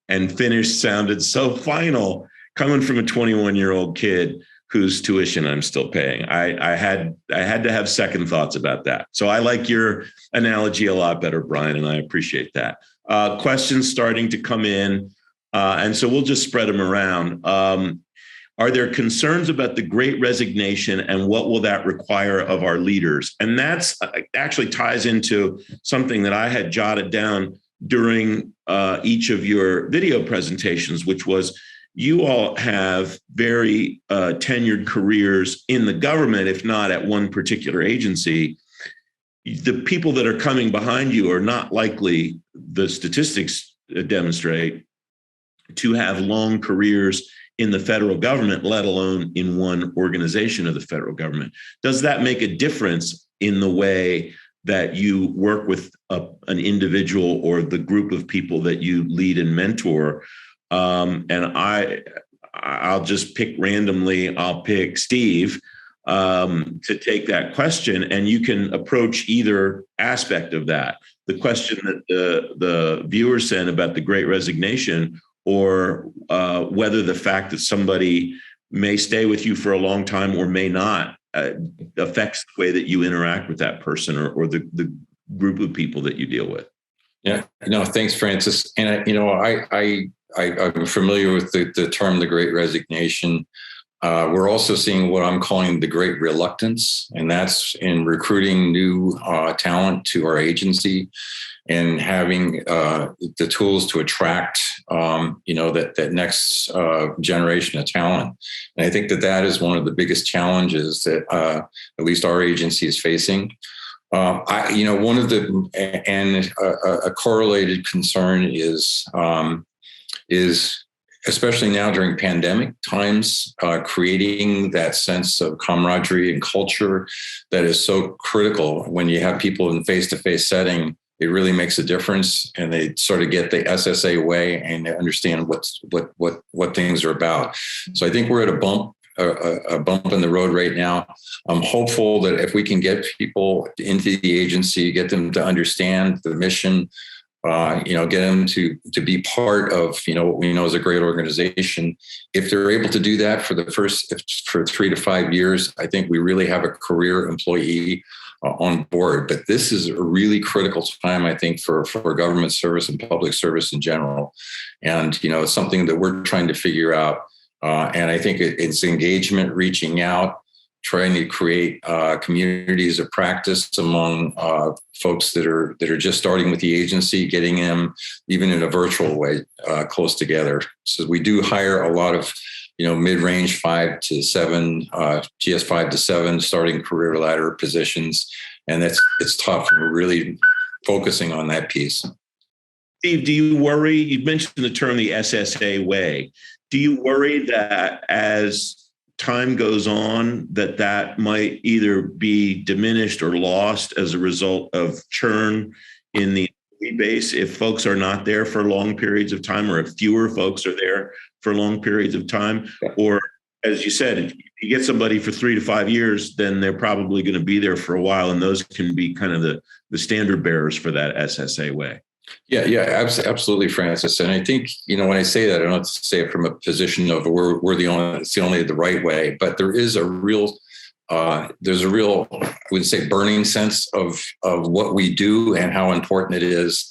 And finished sounded so final. Coming from a 21-year-old kid whose tuition I'm still paying, I had to have second thoughts about that. So I like your analogy a lot better, Brian, and I appreciate that. Questions starting to come in, and so we'll just spread them around. Are there concerns about the Great Resignation, and what will that require of our leaders? And that's actually ties into something that I had jotted down during each of your video presentations, which was, you all have very tenured careers in the government, if not at one particular agency. The people that are coming behind you are not likely, the statistics demonstrate, to have long careers in the federal government, let alone in one organization of the federal government. Does that make a difference in the way that you work with an individual or the group of people that you lead and mentor? And I'll just pick randomly. I'll pick Steve to take that question, and you can approach either aspect of that. The question that the viewer sent about the Great Resignation, or whether the fact that somebody may stay with you for a long time or may not affects the way that you interact with that person or the group of people that you deal with. Yeah, thanks, Francis. And I'm familiar with the term, the Great Resignation. We're also seeing what I'm calling the Great Reluctance, and that's in recruiting new talent to our agency and having the tools to attract, that next generation of talent. And I think that is one of the biggest challenges that at least our agency is facing. One of a correlated concern is especially now during pandemic times, creating that sense of camaraderie and culture that is so critical. When you have people in face-to-face setting, it really makes a difference, and they sort of get the SSA way and they understand what things are about. So I think we're at a bump in the road right now. I'm hopeful that if we can get people into the agency, get them to understand the mission, get them to be part of, what we know is a great organization. If they're able to do that for 3 to 5 years, I think we really have a career employee on board. But this is a really critical time, I think, for government service and public service in general. And, it's something that we're trying to figure out. And I think it's engagement, reaching out, trying to create communities of practice among folks that are just starting with the agency, getting them even in a virtual way close together. So we do hire a lot of mid-range 5 to 7, GS 5 to 7 starting career ladder positions, and it's tough. We're really focusing on that piece. Steve, do you worry? You mentioned the term the SSA way. Do you worry that as time goes on, that might either be diminished or lost as a result of churn in the base if folks are not there for long periods of time, or if fewer folks are there for long periods of time? Or, as you said, if you get somebody for 3 to 5 years, then they're probably going to be there for a while, and those can be kind of the standard bearers for that SSA way. Yeah, absolutely, Francis. And I think, when I say that, I don't say it from a position of it's the only the right way, but there is a real, I would say, burning sense of what we do and how important it is.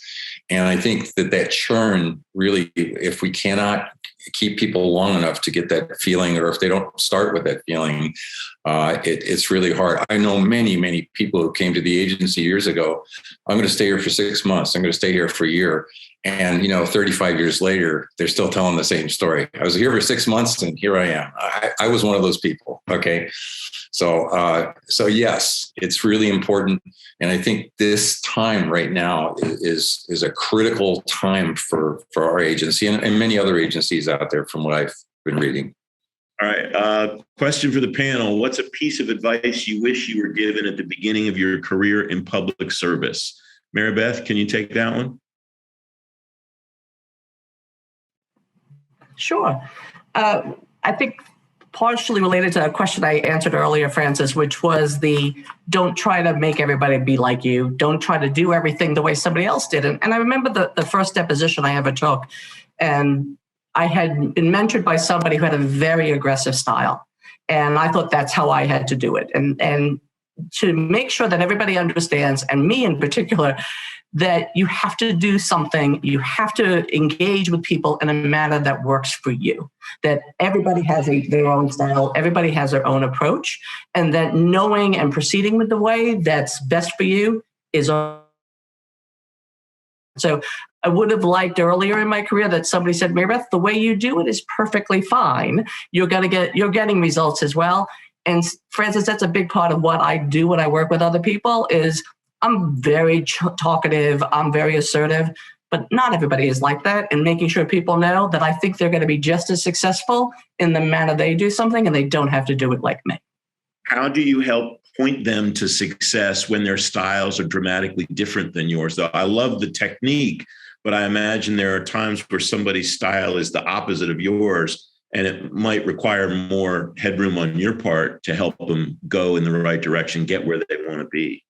And I think that churn really, if we cannot keep people long enough to get that feeling, or if they don't start with that feeling, it's really hard. I know many, many people who came to the agency years ago. I'm going to stay here for 6 months. I'm going to stay here for a year. And, 35 years later, they're still telling the same story. I was here for 6 months and here I am. I was one of those people. Okay. So yes, it's really important. And I think this time right now is a critical time for our agency and many other agencies out there from what I've been reading. All right. Question for the panel. What's a piece of advice you wish you were given at the beginning of your career in public service? Maribeth, can you take that one? Sure. I think partially related to a question I answered earlier, Francis, which was don't try to make everybody be like you. Don't try to do everything the way somebody else did. And I remember the first deposition I ever took, and I had been mentored by somebody who had a very aggressive style. And I thought that's how I had to do it. And to make sure that everybody understands, and me in particular, that you have to do something, you have to engage with people in a manner that works for you, that everybody has their own style, everybody has their own approach, and that knowing and proceeding with the way that's best for you is. So I would have liked earlier in my career that somebody said, Maribeth, the way you do it is perfectly fine. You're getting results as well. And Francis, that's a big part of what I do when I work with other people is I'm very talkative, I'm very assertive, but not everybody is like that. And making sure people know that I think they're going to be just as successful in the manner they do something, and they don't have to do it like me. How do you help point them to success when their styles are dramatically different than yours? I love the technique, but I imagine there are times where somebody's style is the opposite of yours, and it might require more headroom on your part to help them go in the right direction, get where they want to be.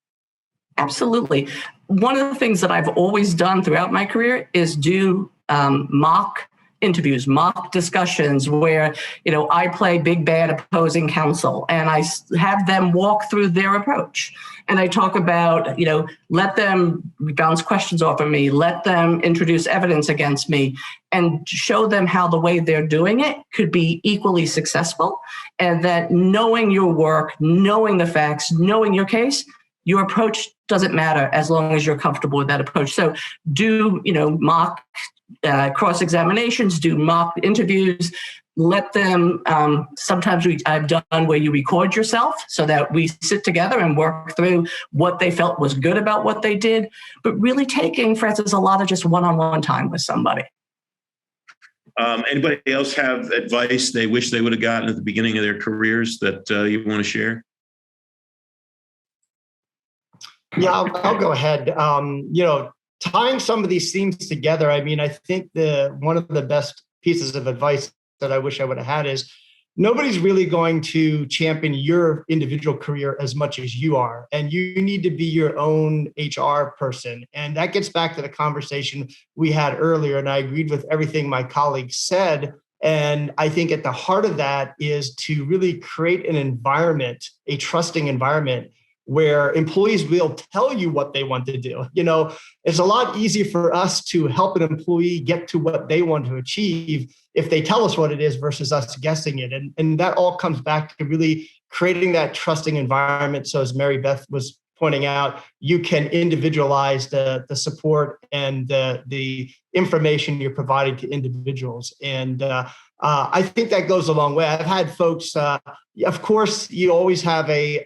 Absolutely. One of the things that I've always done throughout my career is do mock interviews, mock discussions where, I play big bad opposing counsel and I have them walk through their approach. And I talk about, let them bounce questions off of me, let them introduce evidence against me, and show them how the way they're doing it could be equally successful. And that knowing your work, knowing the facts, knowing your case, your approach doesn't matter as long as you're comfortable with that approach. So do, mock cross-examinations, do mock interviews, let them, sometimes I've done where you record yourself so that we sit together and work through what they felt was good about what they did, but really taking, Francis, a lot of just one-on-one time with somebody. Anybody else have advice they wish they would have gotten at the beginning of their careers that you want to share? Yeah, I'll go ahead. Tying some of these themes together, I mean, I think one of the best pieces of advice that I wish I would have had is nobody's really going to champion your individual career as much as you are. And you need to be your own HR person. And that gets back to the conversation we had earlier. And I agreed with everything my colleague said. And I think at the heart of that is to really create an environment, a trusting environment, where employees will tell you what they want to do. It's a lot easier for us to help an employee get to what they want to achieve if they tell us what it is versus us guessing it. And that all comes back to really creating that trusting environment. So as Maribeth was pointing out, you can individualize the support and the information you're providing to individuals. And I think that goes a long way. I've had folks, of course, you always have a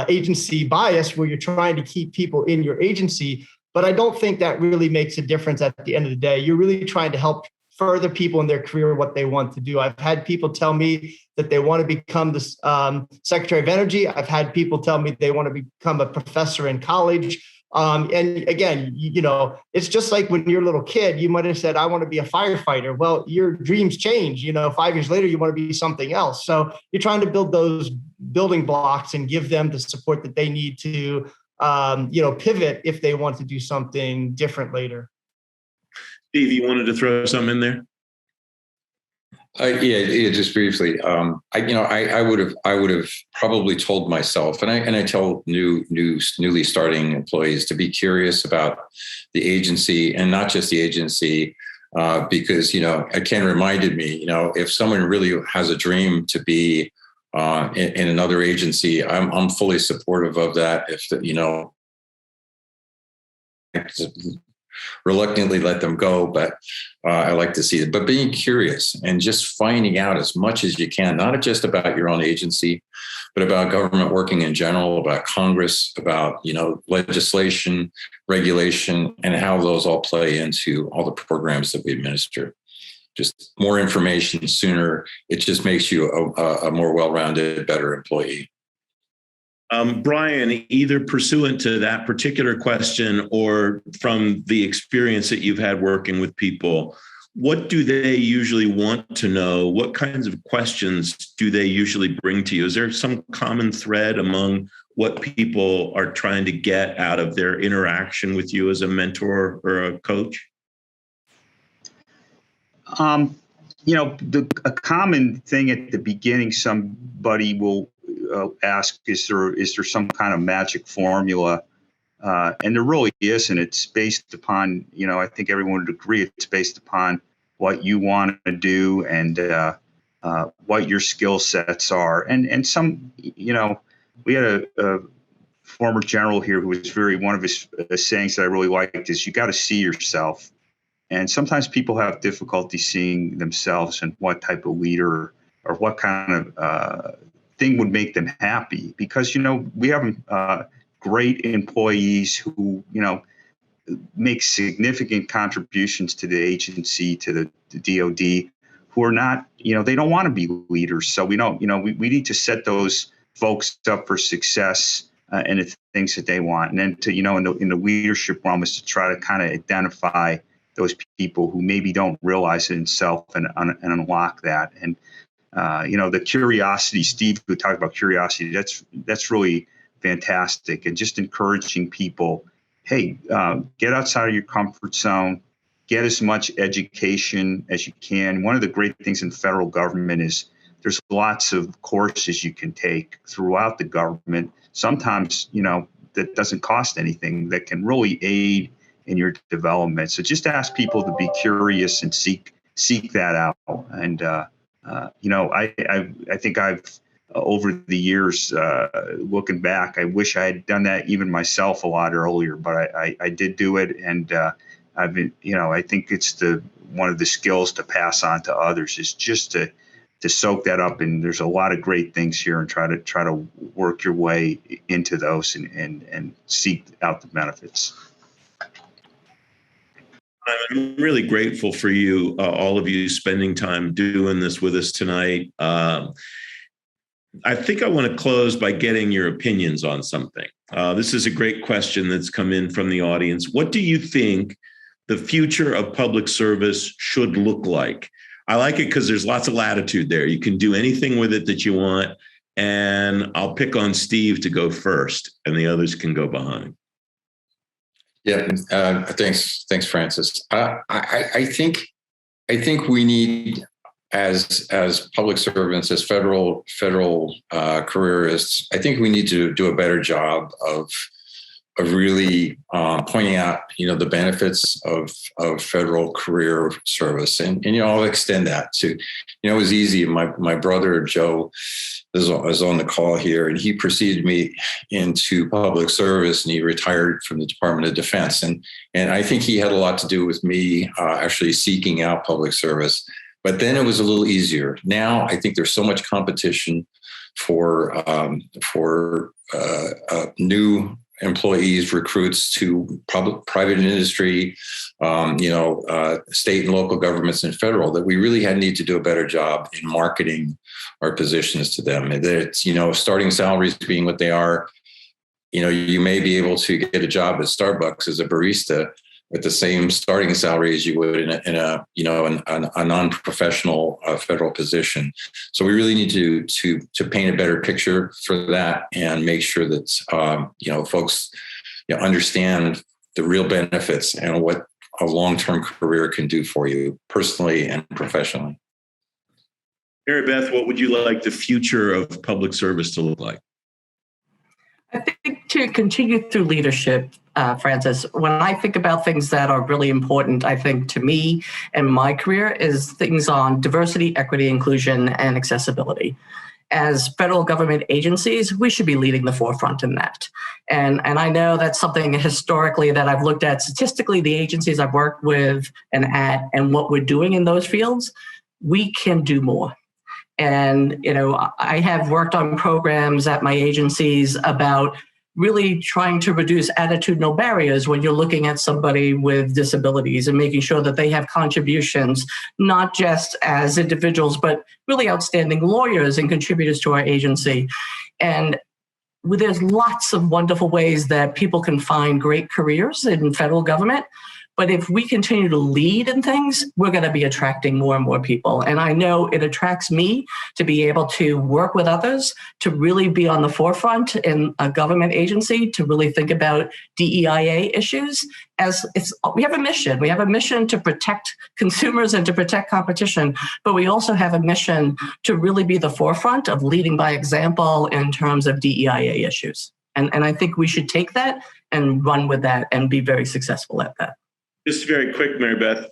agency bias where you're trying to keep people in your agency, but I don't think that really makes a difference at the end of the day. You're really trying to help further people in their career what they want to do. I've had people tell me that they want to become the Secretary of Energy. I've had people tell me they want to become a professor in college. And again, it's just like when you're a little kid, you might have said, I want to be a firefighter. Well, your dreams change. 5 years later, you want to be something else. So you're trying to build those building blocks and give them the support that they need to, pivot if they want to do something different later. Steve, you wanted to throw something in there? Yeah, just briefly. I would have probably told myself, and I tell newly starting employees to be curious about the agency, and not just the agency, because Ken reminded me, if someone really has a dream to be in another agency, I'm fully supportive of that. Reluctantly let them go, but I like to see it. But being curious and just finding out as much as you can, not just about your own agency, but about government working in general, about Congress, about legislation, regulation, and how those all play into all the programs that we administer. Just more information sooner. It just makes you a more well-rounded, better employee. Brian, either pursuant to that particular question or from the experience that you've had working with people, what do they usually want to know? What kinds of questions do they usually bring to you? Is there some common thread among what people are trying to get out of their interaction with you as a mentor or a coach? A common thing at the beginning, somebody will ask, is there some kind of magic formula? And there really isn't. It's based upon, I think everyone would agree, it's based upon what you want to do and what your skill sets are. And some, we had a former general here who was one of his sayings that I really liked is you got to see yourself. And sometimes people have difficulty seeing themselves and what type of leader or what kind of thing would make them happy, because we have great employees who make significant contributions to the agency, to the DoD, who are not, they don't want to be leaders. So we need to set those folks up for success and the things that they want, and then to in the leadership realm is to try to kind of identify those people who maybe don't realize it themselves and unlock that. And the curiosity, Steve, who talked about curiosity, that's really fantastic. And just encouraging people, hey, get outside of your comfort zone, get as much education as you can. One of the great things in federal government is there's lots of courses you can take throughout the government. Sometimes, that doesn't cost anything, that can really aid in your development. So just ask people to be curious and seek that out. And I think I've over the years, looking back, I wish I had done that even myself a lot earlier, but I did do it. And I've been, I think it's one of the skills to pass on to others is just to soak that up. And there's a lot of great things here, and try to work your way into those and seek out the benefits. I'm really grateful for you, all of you, spending time doing this with us tonight. I think I want to close by getting your opinions on something. This is a great question that's come in from the audience. What do you think the future of public service should look like? I like it because there's lots of latitude there. You can do anything with it that you want. And I'll pick on Steve to go first, and the others can go behind. Yeah, thanks, Francis. I think we need, as public servants, as federal careerists, I think we need to do a better job of really pointing out, the benefits of federal career service, and I'll extend that to, it was easy. My brother Joe is on the call here, and he preceded me into public service, and he retired from the Department of Defense, and I think he had a lot to do with me actually seeking out public service. But then it was a little easier. Now I think there's so much competition for new employees, recruits to private industry, state and local governments and federal, that we really need to do a better job in marketing our positions to them. It's, starting salaries being what they are, you may be able to get a job at Starbucks as a barista at the same starting salary as you would in a non-professional federal position. So we really need to paint a better picture for that, and make sure that folks understand the real benefits and what a long-term career can do for you personally and professionally. Maribeth, what would you like the future of public service to look like? I think to continue through leadership, Francis, when I think about things that are really important, I think to me and my career is things on diversity, equity, inclusion, and accessibility. As federal government agencies, we should be leading the forefront in that. And I know that's something historically that I've looked at statistically, the agencies I've worked with and what we're doing in those fields, we can do more. And, I have worked on programs at my agencies about really trying to reduce attitudinal barriers when you're looking at somebody with disabilities, and making sure that they have contributions, not just as individuals, but really outstanding lawyers and contributors to our agency. And there's lots of wonderful ways that people can find great careers in federal government. But if we continue to lead in things, we're going to be attracting more and more people. And I know it attracts me to be able to work with others, to really be on the forefront in a government agency, to really think about DEIA issues. We have a mission. We have a mission to protect consumers and to protect competition, but we also have a mission to really be the forefront of leading by example in terms of DEIA issues. And I think we should take that and run with that and be very successful at that. Just very quick, Maribeth,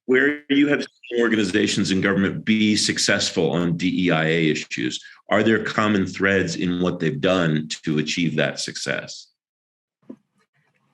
where you have seen organizations in government be successful on DEIA issues, are there common threads in what they've done to achieve that success?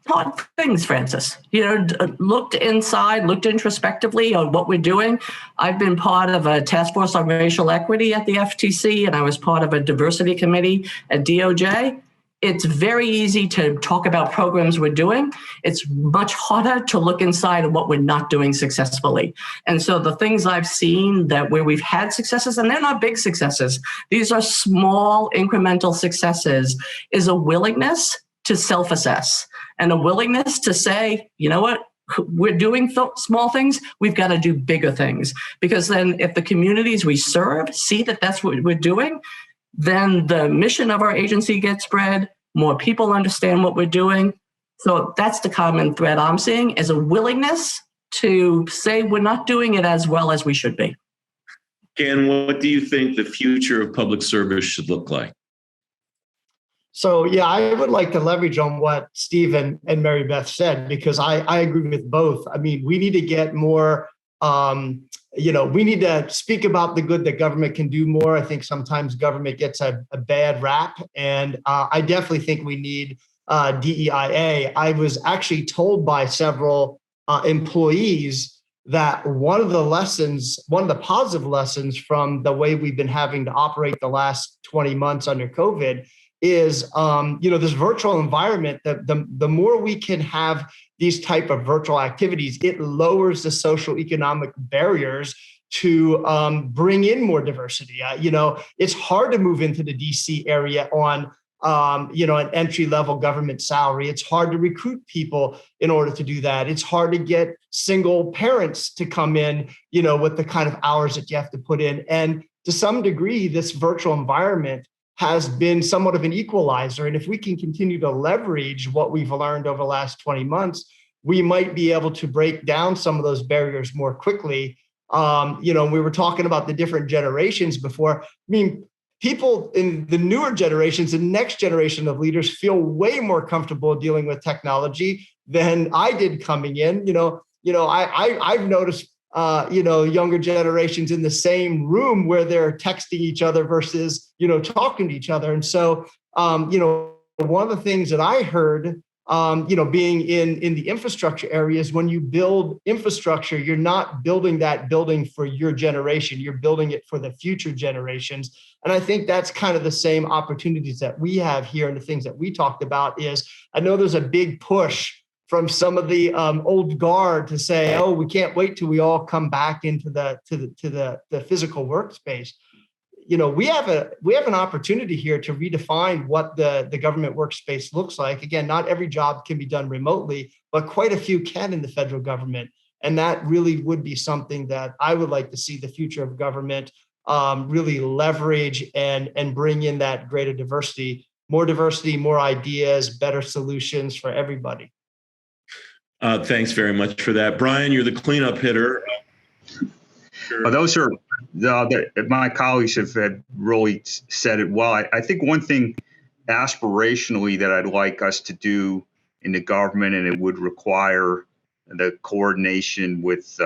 Hard things, Francis. Looked inside, looked introspectively on what we're doing. I've been part of a task force on racial equity at the FTC, and I was part of a diversity committee at DOJ. It's very easy to talk about programs we're doing. It's much harder to look inside of what we're not doing successfully. And so the things I've seen that where we've had successes, and they're not big successes, these are small incremental successes, is a willingness to self-assess and a willingness to say, you know what, we're doing small things, we've got to do bigger things. Because then if the communities we serve see that that's what we're doing, then the mission of our agency gets spread, more people understand what we're doing. So that's the common thread I'm seeing, is a willingness to say we're not doing it as well as we should be. Ken, what do you think the future of public service should look like? So, yeah, I would like to leverage on what Steve and Maribeth said, because I agree with both. I mean, we need to get more we need to speak about the good that government can do more. I think sometimes government gets a bad rap, and I definitely think we need DEIA. I was actually told by several employees that one of the positive lessons from the way we've been having to operate the last 20 months under COVID is, this virtual environment, the more we can have these type of virtual activities, it lowers the social economic barriers to bring in more diversity. It's hard to move into the DC area on an entry-level government salary. It's hard to recruit people in order to do that. It's hard to get single parents to come in, with the kind of hours that you have to put in. And to some degree, this virtual environment has been somewhat of an equalizer. And if we can continue to leverage what we've learned over the last 20 months, we might be able to break down some of those barriers more quickly. We were talking about the different generations before. I mean, people in the newer generations, the next generation of leaders, feel way more comfortable dealing with technology than I did coming in. I've noticed, younger generations in the same room where they're texting each other versus, talking to each other. And so, one of the things that I heard, being in the infrastructure areas, when you build infrastructure, you're not building that building for your generation, you're building it for the future generations. And I think that's kind of the same opportunities that we have here. And the things that we talked about is, I know there's a big push from some of the old guard to say, oh, we can't wait till we all come back into the physical workspace. We have an opportunity here to redefine what the government workspace looks like. Again, not every job can be done remotely, but quite a few can in the federal government. And that really would be something that I would like to see the future of government really leverage and bring in that greater diversity, more ideas, better solutions for everybody. Thanks very much for that. Brian, you're the cleanup hitter. Well, those are my colleagues have really said it well. I think one thing aspirationally that I'd like us to do in the government, and it would require the coordination with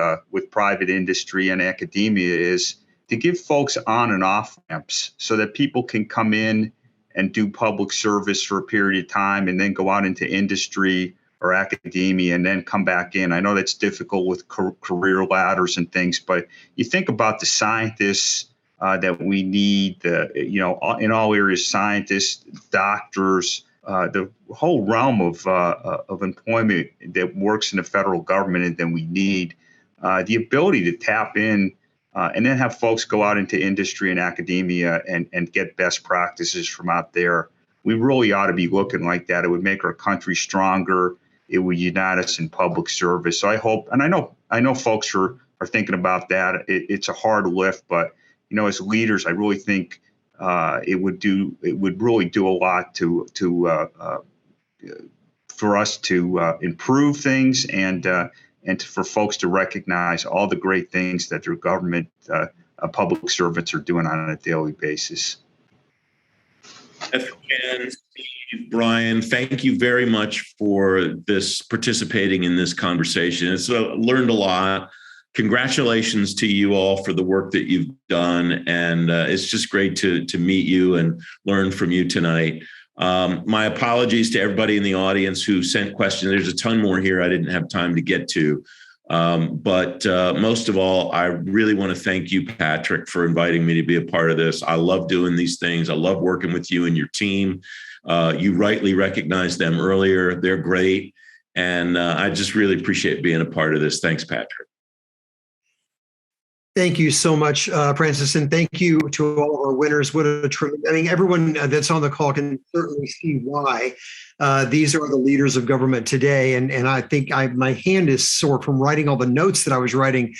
private industry and academia, is to give folks on and off ramps so that people can come in and do public service for a period of time and then go out into industry or academia and then come back in. I know that's difficult with career ladders and things, but you think about the scientists that we need, in all areas, scientists, doctors, the whole realm of employment that works in the federal government, and then we need the ability to tap in and then have folks go out into industry and academia and get best practices from out there. We really ought to be looking like that. It would make our country stronger. It would unite us in public service. So I hope, and I know folks are thinking about that. It's a hard lift, but as leaders, I really think it would really do a lot for us to improve things and for folks to recognize all the great things that their government public servants are doing on a daily basis. And Brian, thank you very much for participating in this conversation. It's learned a lot. Congratulations to you all for the work that you've done. And it's just great to meet you and learn from you tonight. My apologies to everybody in the audience who sent questions. There's a ton more here I didn't have time to get to. But most of all, I really want to thank you, Patrick, for inviting me to be a part of this. I love doing these things. I love working with you and your team. You rightly recognized them earlier. They're great. And I just really appreciate being a part of this. Thanks, Patrick. Thank you so much, Francis, and thank you to all of our winners. What a tremendous, everyone that's on the call can certainly see why these are the leaders of government today. And I think my hand is sore from writing all the notes that I was writing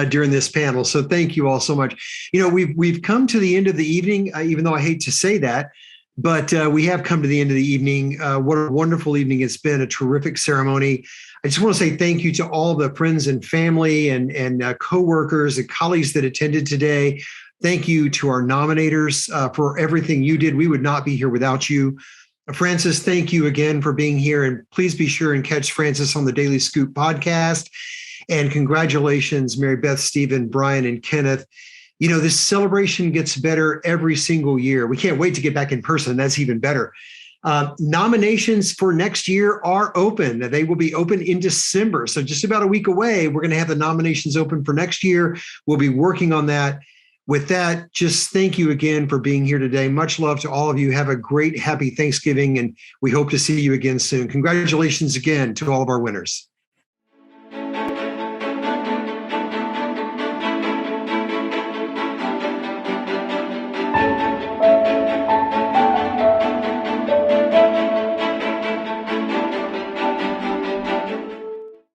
during this panel. So thank you all so much. We've come to the end of the evening, even though I hate to say that, but we have come to the end of the evening. What a wonderful evening it's been, a terrific ceremony. I just want to say thank you to all the friends and family and coworkers and colleagues that attended today. Thank you to our nominators for everything you did. We would not be here without you. Francis, thank you again for being here. And please be sure and catch Francis on the Daily Scoop podcast. And congratulations, Maribeth, Stephen, Brian, and Kenneth. This celebration gets better every single year. We can't wait to get back in person. That's even better. Nominations for next year are open. They will be open in December. So just about a week away, we're going to have the nominations open for next year. We'll be working on that. With that, just thank you again for being here today. Much love to all of you. Have a great, happy Thanksgiving, and we hope to see you again soon. Congratulations again to all of our winners.